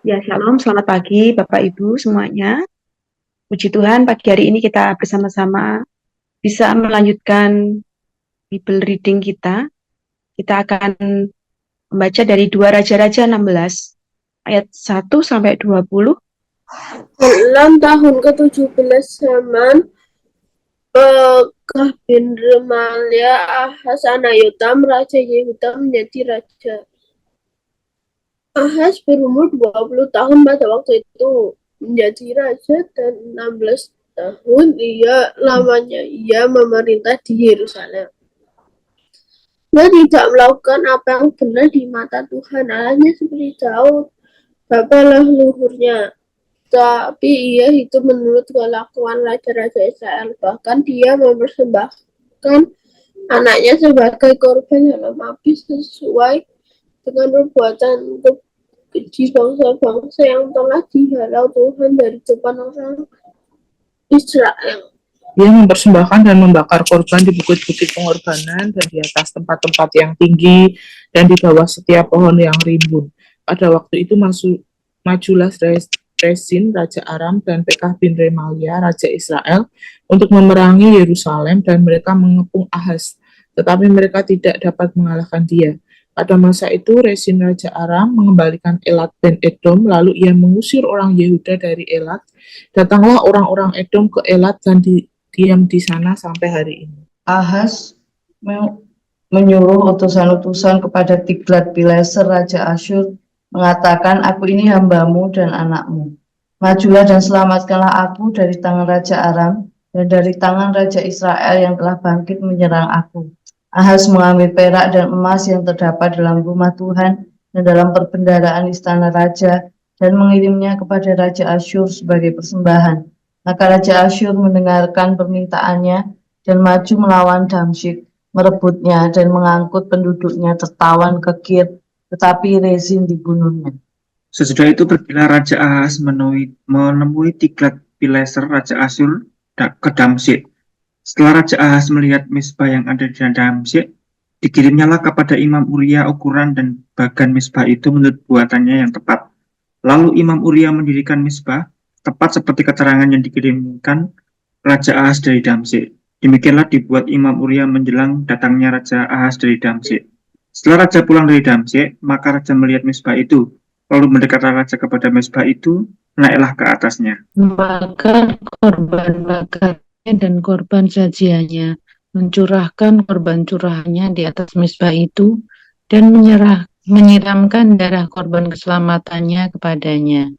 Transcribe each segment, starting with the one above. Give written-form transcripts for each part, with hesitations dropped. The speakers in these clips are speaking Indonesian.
Ya, shalom, selamat pagi Bapak Ibu semuanya. Puji Tuhan, pagi hari ini kita bersama-sama bisa melanjutkan Bible reading kita. Kita akan membaca dari 2 Raja-Raja 16, ayat 1 sampai 20. Dalam tahun ke-17 zaman Pekah bin Remalia, Ahaz anak Yotam, Raja Yehuda menjadi raja. Ahaz berumur 20 tahun pada waktu itu menjadi raja, dan 16 tahun ia memerintah di Yerusalem. Dia tidak melakukan apa yang benar di mata Tuhan Allahnya seperti Daud, bapa leluhurnya. Tapi ia hidup menurut kelakuan raja-raja Israel. Bahkan dia mempersembahkan anaknya sebagai korban dalam api sesuai dengan perbuatan untuk keji bangsa-bangsa yang telah dihalau Tuhan dari depan orang Israel. Dia mempersembahkan dan membakar korban di bukit-bukit pengorbanan dan di atas tempat-tempat yang tinggi dan di bawah setiap pohon yang rimbun. Pada waktu itu majulah Rezin, Raja Aram, dan Pekah bin Remalia, Raja Israel, untuk memerangi Yerusalem, dan mereka mengepung Ahaz. Tetapi mereka tidak dapat mengalahkan dia. Pada masa itu, Rezin Raja Aram mengembalikan Elat dan Edom, lalu ia mengusir orang Yehuda dari Elat. Datanglah orang-orang Edom ke Elat dan diam di sana sampai hari ini. Ahaz menyuruh utusan-utusan kepada Tiglat-Pileser Raja Asyur, mengatakan, aku ini hambamu dan anakmu. Majulah dan selamatkanlah aku dari tangan Raja Aram dan dari tangan Raja Israel yang telah bangkit menyerang aku. Ahaz mengambil perak dan emas yang terdapat dalam rumah Tuhan dan dalam perbendaharaan istana raja dan mengirimnya kepada Raja Asyur sebagai persembahan. Maka Raja Asyur mendengarkan permintaannya dan maju melawan Damsyik, merebutnya dan mengangkut penduduknya tertawan ke Kir, tetapi Rezin dibunuhnya. Sesudah itu pergilah Raja Ahaz menemui Tiglat-Pileser Raja Asyur ke Damsyik. Setelah Raja Ahaz melihat mezbah yang ada di Damsyik, dikirimnyalah kepada Imam Uria ukuran dan bagan mezbah itu menurut buatannya yang tepat. Lalu Imam Uria mendirikan mezbah tepat seperti keterangan yang dikirimkan Raja Ahaz dari Damsyik. Demikianlah dibuat Imam Uria menjelang datangnya Raja Ahaz dari Damsyik. Setelah Raja pulang dari Damsyik, maka Raja melihat mezbah itu. Lalu mendekatlah Raja kepada mezbah itu, naiklah ke atasnya. Maka korban bakarnya dan korban sajiannya, mencurahkan korban curahannya di atas mezbah itu, dan menyiramkan darah korban keselamatannya kepadanya.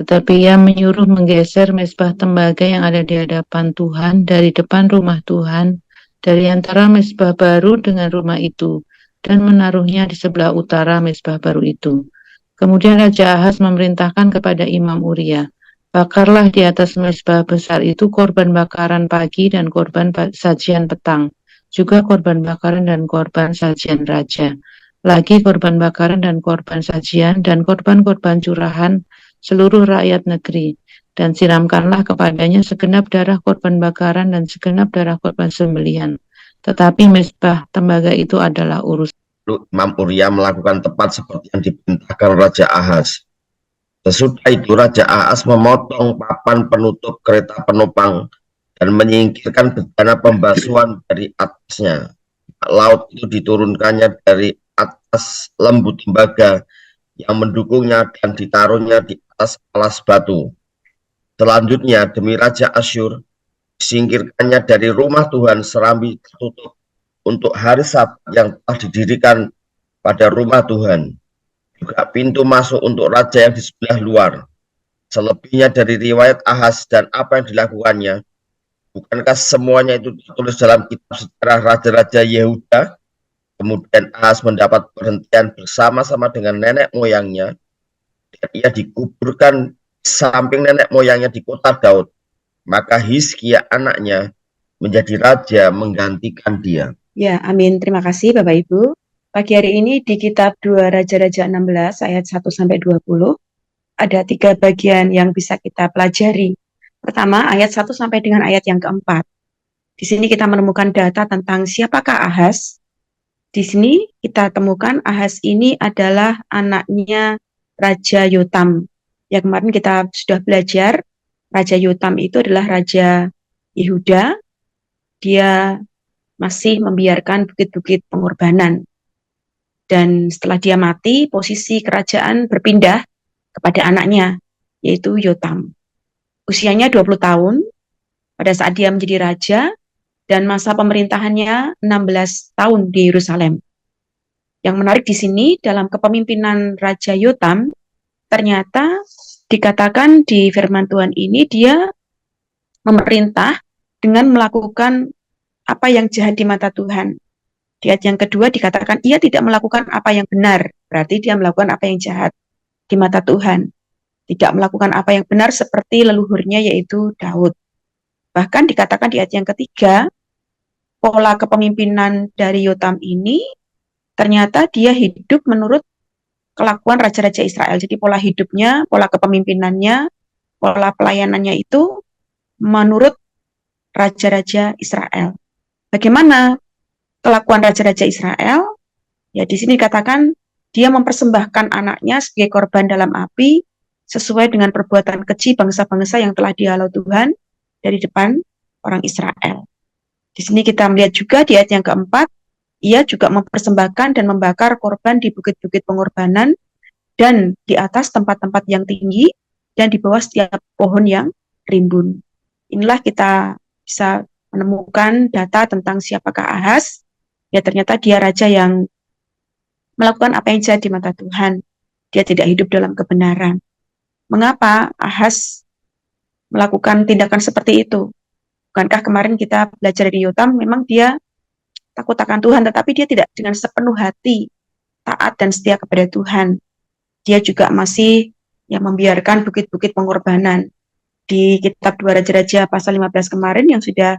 Tetapi ia menyuruh menggeser mezbah tembaga yang ada di hadapan Tuhan dari depan rumah Tuhan, dari antara mezbah baru dengan rumah itu, dan menaruhnya di sebelah utara mezbah baru itu. Kemudian Raja Ahaz memerintahkan kepada Imam Uria, bakarlah di atas mezbah besar itu korban bakaran pagi dan korban sajian petang, juga korban bakaran dan korban sajian raja, lagi korban bakaran dan korban sajian dan korban-korban curahan seluruh rakyat negeri, dan siramkanlah kepadanya segenap darah korban bakaran dan segenap darah korban sembelihan. Tetapi mezbah tembaga itu adalah urusan. Imam Uria melakukan tepat seperti yang diperintahkan Raja Ahaz. Sesudah itu Raja Ahaz memotong papan penutup kereta penumpang dan menyingkirkan bejana pembasuhan dari atasnya. Laut itu diturunkannya dari atas lembu tembaga yang mendukungnya dan ditaruhnya di atas alas batu. Selanjutnya demi Raja Asyur disingkirkannya dari rumah Tuhan serambi tertutup untuk hari Sabat yang telah didirikan pada rumah Tuhan. Juga pintu masuk untuk raja yang di sebelah luar. Selebihnya dari riwayat Ahaz dan apa yang dilakukannya, bukankah semuanya itu ditulis dalam kitab sejarah raja-raja Yehuda? Kemudian Ahaz mendapat perhentian bersama-sama dengan nenek moyangnya, dan ia dikuburkan di samping nenek moyangnya di kota Daud. Maka Hizkia anaknya menjadi raja menggantikan dia. Ya, amin. Terima kasih Bapak Ibu. Pagi hari ini di kitab 2 Raja-Raja 16 ayat 1 sampai 20 ada 3 bagian yang bisa kita pelajari. Pertama, ayat 1 sampai dengan ayat yang keempat. Di sini kita menemukan data tentang siapakah Ahaz. Di sini kita temukan Ahaz ini adalah anaknya Raja Yotam. Ya kemarin kita sudah belajar, Raja Yotam itu adalah Raja Yehuda. Dia masih membiarkan bukit-bukit pengorbanan. Dan setelah dia mati, posisi kerajaan berpindah kepada anaknya, yaitu Yotam. Usianya 20 tahun pada saat dia menjadi raja, dan masa pemerintahannya 16 tahun di Yerusalem. Yang menarik di sini, dalam kepemimpinan Raja Yotam, ternyata dikatakan di firman Tuhan ini, dia memerintah dengan melakukan apa yang jahat di mata Tuhan. Di ayat yang kedua dikatakan, ia tidak melakukan apa yang benar, berarti dia melakukan apa yang jahat di mata Tuhan. Tidak melakukan apa yang benar seperti leluhurnya, yaitu Daud. Bahkan dikatakan di ayat yang ketiga, pola kepemimpinan dari Yotam ini ternyata dia hidup menurut kelakuan raja-raja Israel. Jadi pola hidupnya, pola kepemimpinannya, pola pelayanannya itu menurut raja-raja Israel. Bagaimana kelakuan raja-raja Israel? Ya, di sini dikatakan dia mempersembahkan anaknya sebagai korban dalam api sesuai dengan perbuatan keji bangsa-bangsa yang telah dihalau Tuhan dari depan orang Israel. Di sini kita melihat juga di ayat yang keempat, ia juga mempersembahkan dan membakar korban di bukit-bukit pengorbanan dan di atas tempat-tempat yang tinggi dan di bawah setiap pohon yang rimbun. Inilah kita bisa menemukan data tentang siapakah Ahaz. Ya, ternyata dia raja yang melakukan apa yang jahat di mata Tuhan. Dia tidak hidup dalam kebenaran. Mengapa Ahaz melakukan tindakan seperti itu? Bukankah kemarin kita belajar dari Yotam, memang dia takut akan Tuhan, tetapi dia tidak dengan sepenuh hati taat dan setia kepada Tuhan. Dia juga masih membiarkan bukit-bukit pengorbanan. Di kitab 2 Raja-Raja pasal 15 kemarin yang sudah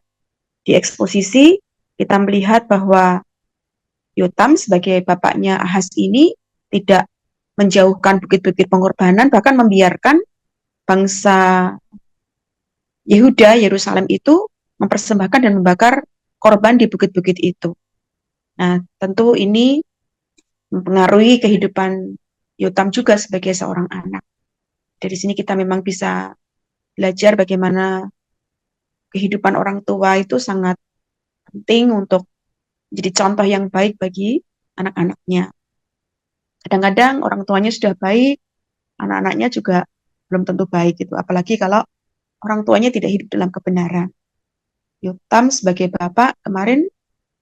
dieksposisi, kita melihat bahwa Yotam sebagai bapaknya Ahaz ini tidak menjauhkan bukit-bukit pengorbanan, bahkan membiarkan bangsa Yehuda, Yerusalem itu mempersembahkan dan membakar korban di bukit-bukit itu. Nah, tentu ini mempengaruhi kehidupan Yotam juga sebagai seorang anak. Dari sini kita memang bisa belajar bagaimana kehidupan orang tua itu sangat penting untuk menjadi contoh yang baik bagi anak-anaknya. Kadang-kadang orang tuanya sudah baik, anak-anaknya juga belum tentu baik gitu. Apalagi kalau orang tuanya tidak hidup dalam kebenaran. Yotam sebagai bapak kemarin,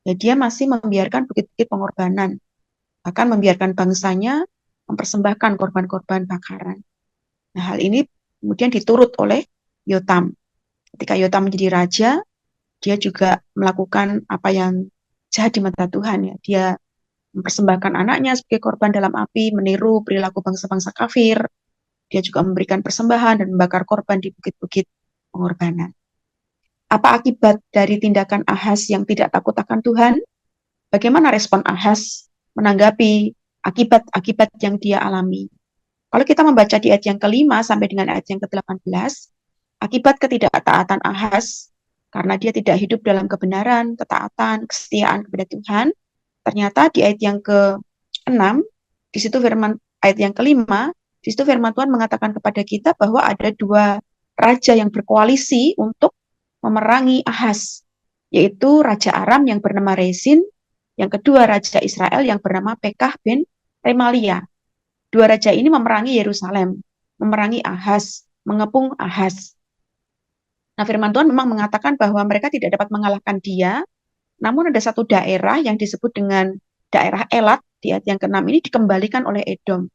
ya dia masih membiarkan bukit-bukit pengorbanan. Bahkan membiarkan bangsanya mempersembahkan korban-korban bakaran. Nah, hal ini kemudian diturut oleh Yotam. Ketika Yotam menjadi raja, dia juga melakukan apa yang jahat di mata Tuhan. Ya. Dia mempersembahkan anaknya sebagai korban dalam api, meniru perilaku bangsa-bangsa kafir. Dia juga memberikan persembahan dan membakar korban di bukit-bukit pengorbanan. Apa akibat dari tindakan Ahaz yang tidak takut akan Tuhan? Bagaimana respon Ahaz menanggapi akibat-akibat yang dia alami? Kalau kita membaca di ayat yang ke-5 sampai dengan ayat yang ke-18, akibat ketidaktaatan Ahaz, karena dia tidak hidup dalam kebenaran, ketaatan, kesetiaan kepada Tuhan, ternyata di ayat yang ke-6, di situ firman ayat yang ke-5, di situ firman Tuhan mengatakan kepada kita bahwa ada dua raja yang berkoalisi untuk memerangi Ahaz, yaitu Raja Aram yang bernama Rezin, yang kedua Raja Israel yang bernama Pekah bin Remalia. Dua raja ini memerangi Yerusalem, memerangi Ahaz, mengepung Ahaz. Nah, firman Tuhan memang mengatakan bahwa mereka tidak dapat mengalahkan dia, namun ada satu daerah yang disebut dengan daerah Elat, di ayat yang ke-6 ini dikembalikan oleh Edom.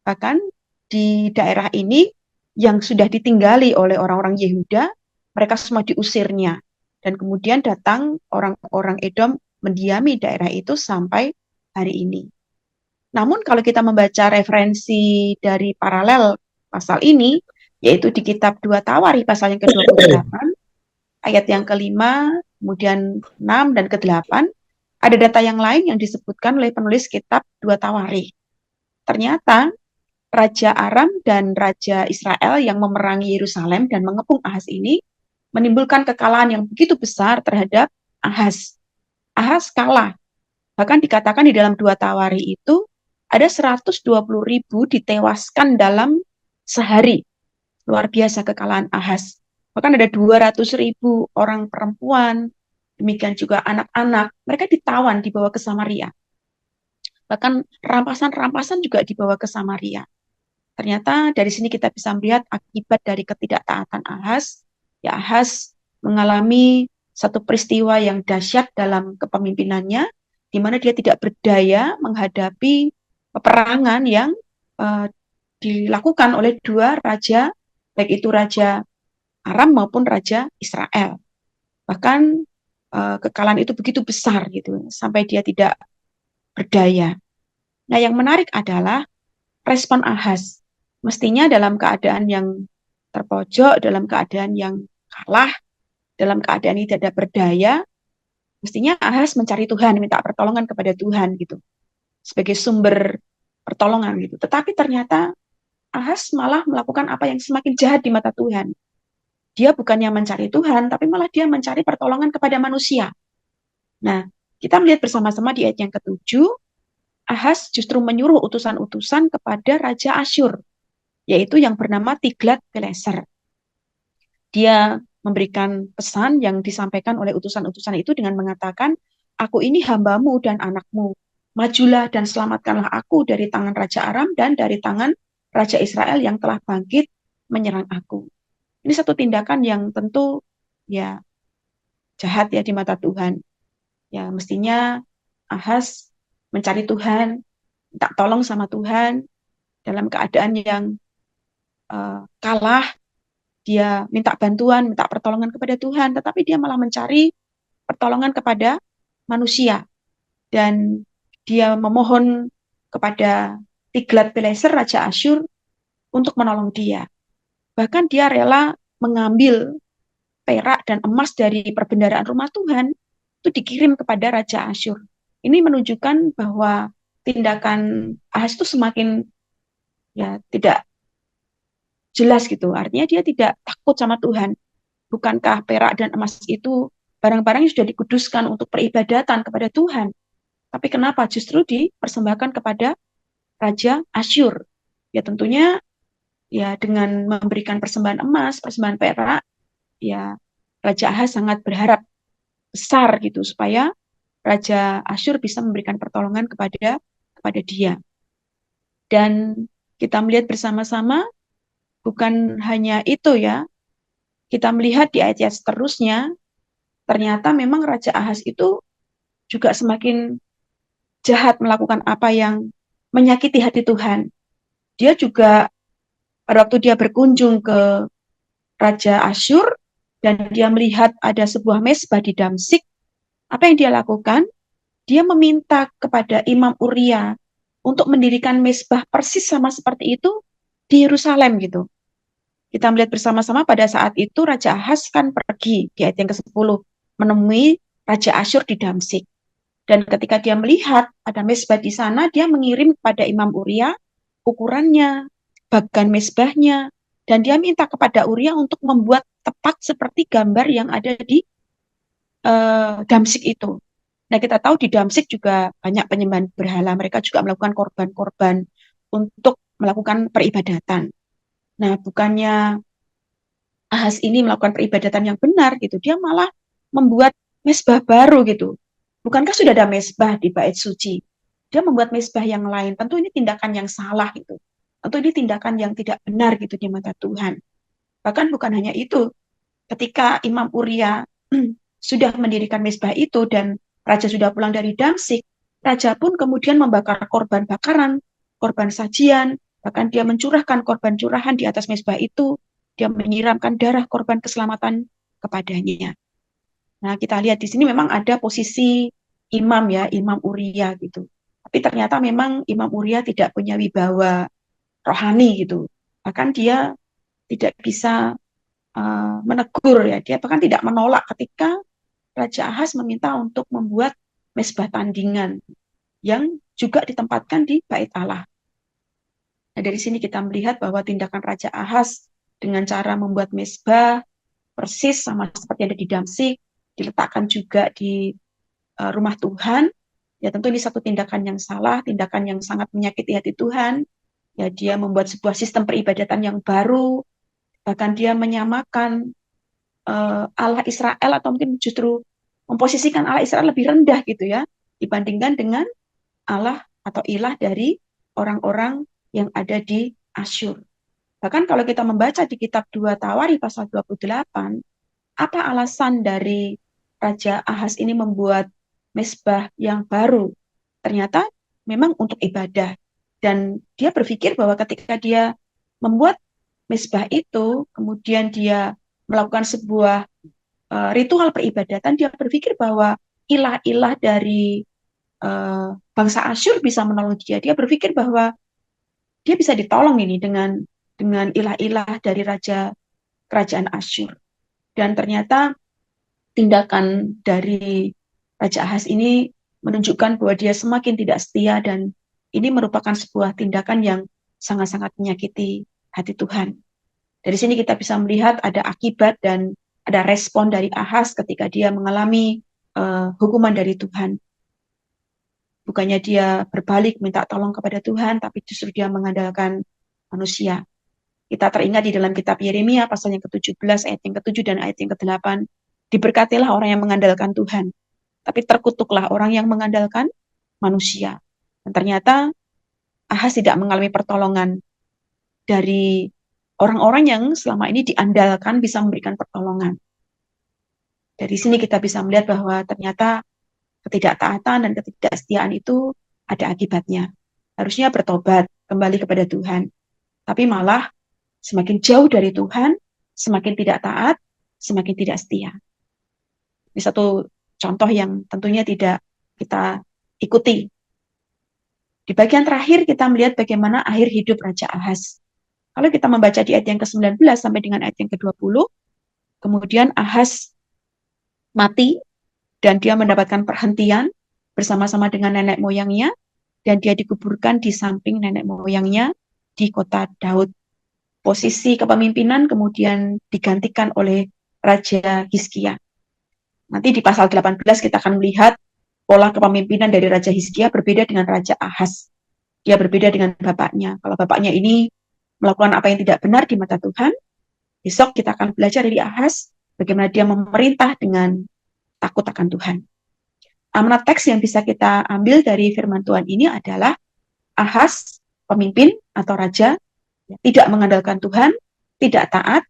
Bahkan di daerah ini yang sudah ditinggali oleh orang-orang Yehuda, mereka semua diusirnya. Dan kemudian datang orang-orang Edom mendiami daerah itu sampai hari ini. Namun kalau kita membaca referensi dari paralel pasal ini, yaitu di kitab 2 Tawari pasal yang ke-28, ayat yang ke-5, kemudian 6 dan ke-8, ada data yang lain yang disebutkan oleh penulis kitab 2 Tawari. Ternyata Raja Aram dan Raja Israel yang memerangi Yerusalem dan mengepung Ahaz ini menimbulkan kekalahan yang begitu besar terhadap Ahaz. Ahaz kalah. Bahkan dikatakan di dalam 2 Tawari itu ada 120.000 ditewaskan dalam sehari. Luar biasa kekalahan Ahaz. Bahkan ada 200.000 orang perempuan, demikian juga anak-anak, mereka ditawan dibawa ke Samaria. Bahkan rampasan-rampasan juga dibawa ke Samaria. Ternyata dari sini kita bisa melihat akibat dari ketidaktaatan Ahaz. Ya, Ahaz mengalami satu peristiwa yang dahsyat dalam kepemimpinannya, di mana dia tidak berdaya menghadapi peperangan yang dilakukan oleh dua raja, baik itu Raja Aram maupun Raja Israel. Bahkan kekalahan itu begitu besar gitu, sampai dia tidak berdaya. Nah, yang menarik adalah respon Ahaz. Mestinya dalam keadaan yang terpojok, dalam keadaan yang kalah, dalam keadaan ini tidak berdaya, mestinya Ahaz mencari Tuhan, minta pertolongan kepada Tuhan gitu, sebagai sumber pertolongan gitu. Tetapi ternyata Ahaz malah melakukan apa yang semakin jahat di mata Tuhan. Dia bukannya mencari Tuhan, tapi malah dia mencari pertolongan kepada manusia. Nah, kita melihat bersama-sama di ayat yang ke-7, Ahaz justru menyuruh utusan-utusan kepada Raja Asyur, yaitu yang bernama Tiglat-Pileser. Dia memberikan pesan yang disampaikan oleh utusan-utusan itu dengan mengatakan, aku ini hambamu dan anakmu. Majulah dan selamatkanlah aku dari tangan Raja Aram dan dari tangan Raja Israel yang telah bangkit menyerang aku. Ini satu tindakan yang tentu ya jahat ya di mata Tuhan. Ya mestinya Ahaz mencari Tuhan, minta tolong sama Tuhan dalam keadaan yang kalah. Dia minta bantuan, minta pertolongan kepada Tuhan, tetapi dia malah mencari pertolongan kepada manusia. Dan dia memohon kepada Tiglat-Pileser, Raja Asyur, untuk menolong dia. Bahkan dia rela mengambil perak dan emas dari perbendaharaan rumah Tuhan, itu dikirim kepada Raja Asyur. Ini menunjukkan bahwa tindakan Ahaz itu semakin ya tidak jelas gitu. Artinya dia tidak takut sama Tuhan. Bukankah perak dan emas itu barang-barang yang sudah dikuduskan untuk peribadatan kepada Tuhan? Tapi kenapa justru dipersembahkan kepada Raja Asyur? Ya tentunya ya dengan memberikan persembahan emas, persembahan perak, ya Raja Ahaz sangat berharap besar gitu supaya Raja Asyur bisa memberikan pertolongan kepada dia. Dan kita melihat bersama-sama bukan hanya itu ya, kita melihat di ayat-ayat seterusnya, ternyata memang Raja Ahaz itu juga semakin jahat melakukan apa yang menyakiti hati Tuhan. Dia juga pada waktu dia berkunjung ke Raja Asyur dan dia melihat ada sebuah mezbah di Damsik, apa yang dia lakukan? Dia meminta kepada Imam Uria untuk mendirikan mezbah persis sama seperti itu di Yerusalem gitu. Kita melihat bersama-sama pada saat itu Raja Ahaz kan pergi di ayat yang ke-10 menemui Raja Asyur di Damsik. Dan ketika dia melihat ada mezbah di sana, dia mengirim kepada Imam Uria ukurannya, bagan mezbahnya, dan dia minta kepada Uria untuk membuat tepat seperti gambar yang ada di Damsik itu. Nah, kita tahu di Damsik juga banyak penyembahan berhala. Mereka juga melakukan korban-korban untuk melakukan peribadatan. Nah, bukannya Ahaz ini melakukan peribadatan yang benar gitu, dia malah membuat mezbah baru gitu. Bukankah sudah ada mezbah di bait suci? Dia membuat mezbah yang lain. Tentu ini tindakan yang salah gitu. Tentu ini tindakan yang tidak benar gitu di mata Tuhan. Bahkan bukan hanya itu. Ketika Imam Uria sudah mendirikan mezbah itu dan raja sudah pulang dari Damsik, raja pun kemudian membakar korban bakaran, korban sajian, bahkan dia mencurahkan korban curahan di atas mezbah itu, dia menyiramkan darah korban keselamatan kepadanya. Nah, kita lihat di sini memang ada posisi imam ya, Imam Uria gitu. Tapi ternyata memang Imam Uria tidak punya wibawa rohani gitu. Bahkan dia tidak bisa menegur ya, dia bahkan tidak menolak ketika Raja Ahaz meminta untuk membuat mezbah tandingan yang juga ditempatkan di bait Allah. Nah, dari sini kita melihat bahwa tindakan Raja Ahaz dengan cara membuat mezbah persis sama seperti yang ada di Damsik, diletakkan juga di rumah Tuhan, ya tentu ini satu tindakan yang salah, tindakan yang sangat menyakiti hati Tuhan, Ya, dia membuat sebuah sistem peribadatan yang baru, bahkan dia menyamakan Allah Israel atau mungkin justru memposisikan Allah Israel lebih rendah gitu ya dibandingkan dengan Allah atau ilah dari orang-orang yang ada di Asyur. Bahkan kalau kita membaca di kitab 2 Tawari pasal 28, apa alasan dari Raja Ahaz ini membuat mezbah yang baru? Ternyata memang untuk ibadah. Dan dia berpikir bahwa ketika dia membuat mezbah itu, kemudian dia melakukan sebuah ritual peribadatan, dia berpikir bahwa ilah-ilah dari bangsa Asyur bisa menolong dia. Dia berpikir bahwa dia bisa ditolong ini dengan ilah-ilah dari kerajaan Asyur. Dan ternyata tindakan dari Raja Ahaz ini menunjukkan bahwa dia semakin tidak setia, dan ini merupakan sebuah tindakan yang sangat-sangat menyakiti hati Tuhan. Dari sini kita bisa melihat ada akibat dan ada respon dari Ahaz ketika dia mengalami hukuman dari Tuhan. Bukannya dia berbalik minta tolong kepada Tuhan, tapi justru dia mengandalkan manusia. Kita teringat di dalam kitab Yeremia pasal yang ke-17 ayat yang ke-7 dan ayat yang ke-8, diberkatilah orang yang mengandalkan Tuhan, tapi terkutuklah orang yang mengandalkan manusia. Dan ternyata Ahaz tidak mengalami pertolongan dari orang-orang yang selama ini diandalkan bisa memberikan pertolongan. Dari sini kita bisa melihat bahwa ternyata ketidaktaatan dan ketidaksetiaan itu ada akibatnya. Harusnya bertobat, kembali kepada Tuhan. Tapi malah semakin jauh dari Tuhan, semakin tidak taat, semakin tidak setia. Ini satu contoh yang tentunya tidak kita ikuti. Di bagian terakhir kita melihat bagaimana akhir hidup Raja Ahaz. Kalau kita membaca di ayat yang ke-19 sampai dengan ayat yang ke-20, kemudian Ahaz mati dan dia mendapatkan perhentian bersama-sama dengan nenek moyangnya, dan dia dikuburkan di samping nenek moyangnya di kota Daud. Posisi kepemimpinan kemudian digantikan oleh Raja Hizkia. Nanti di pasal 18 kita akan melihat pola kepemimpinan dari Raja Hizkia berbeda dengan Raja Ahaz. Dia berbeda dengan bapaknya. Kalau bapaknya ini melakukan apa yang tidak benar di mata Tuhan, besok kita akan belajar dari Ahaz bagaimana dia memerintah dengan takut akan Tuhan. Amanat teks yang bisa kita ambil dari firman Tuhan ini adalah Ahaz, pemimpin atau raja, tidak mengandalkan Tuhan, tidak taat,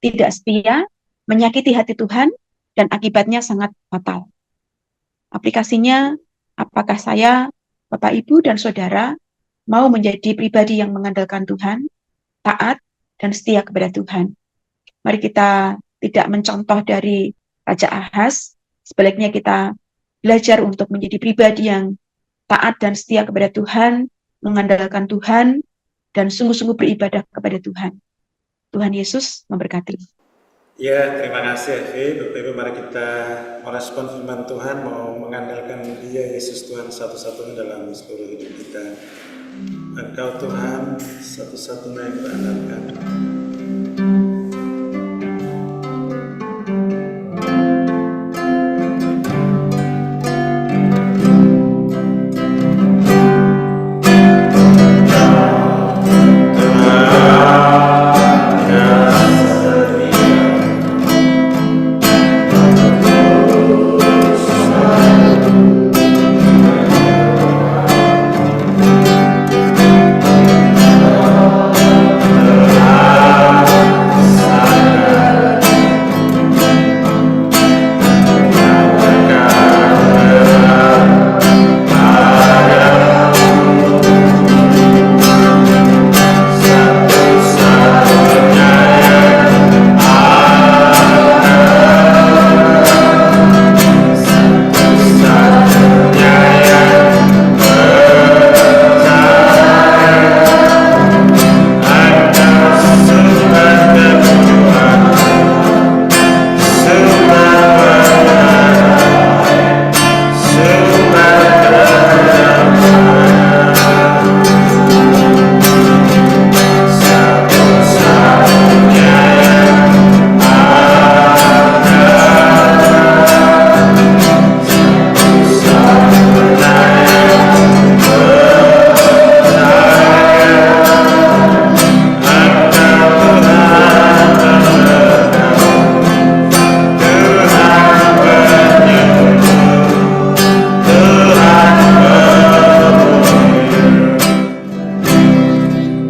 tidak setia, menyakiti hati Tuhan, dan akibatnya sangat fatal. Aplikasinya, apakah saya, Bapak, Ibu, dan Saudara mau menjadi pribadi yang mengandalkan Tuhan, taat, dan setia kepada Tuhan? Mari kita tidak mencontoh dari Raja Ahaz, sebaliknya kita belajar untuk menjadi pribadi yang taat dan setia kepada Tuhan, mengandalkan Tuhan, dan sungguh-sungguh beribadah kepada Tuhan. Tuhan Yesus memberkati. Ya, terima kasih Evi. Bapak Ibu, mari kita merespon firman Tuhan, mau mengandalkan Dia Yesus Tuhan satu-satunya dalam seluruh hidup kita. Engkau Tuhan satu-satunya yang kita andalkan.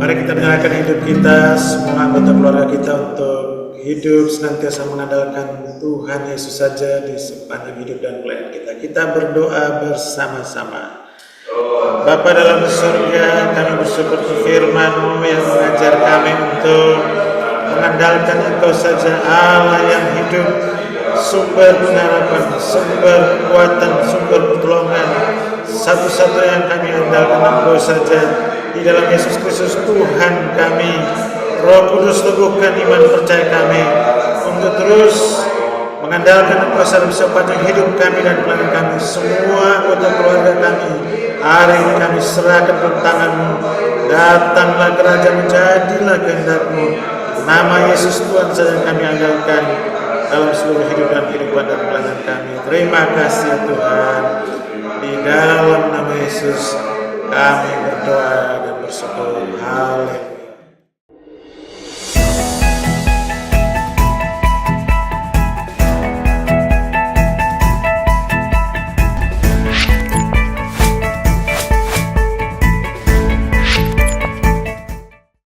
Mari kita nyalakan hidup kita, semua anggota keluarga kita untuk hidup senantiasa mengandalkan Tuhan Yesus saja di sepanjang hidup dan pelayanan kita. Kita berdoa bersama-sama. Bapa dalam surga, kami bersyukur firman-Mu yang mengajar kami untuk mengandalkan Engkau saja, Allah yang hidup, sumber pengharapan, sumber kekuatan, sumber pertolongan. Satu-satu yang kami andalkan Engkau saja. Di dalam Yesus Kristus Tuhan kami, Roh Kudus teguhkan iman percaya kami untuk terus mengandalkan Engkau sepanjang hidup kami dan pelayanan kami. Semua anggota keluarga kami, hari ini kami serahkan ke tangan-Mu. Datanglah kerajaan, jadilah kehendak-Mu. Nama Yesus Tuhan saja yang kami andalkan dalam seluruh hidup dan kehidupan dan pelayanan kami. Terima kasih ya Tuhan. Di dalam nama Yesus kami berdoa dan bersyukur. Haleluya.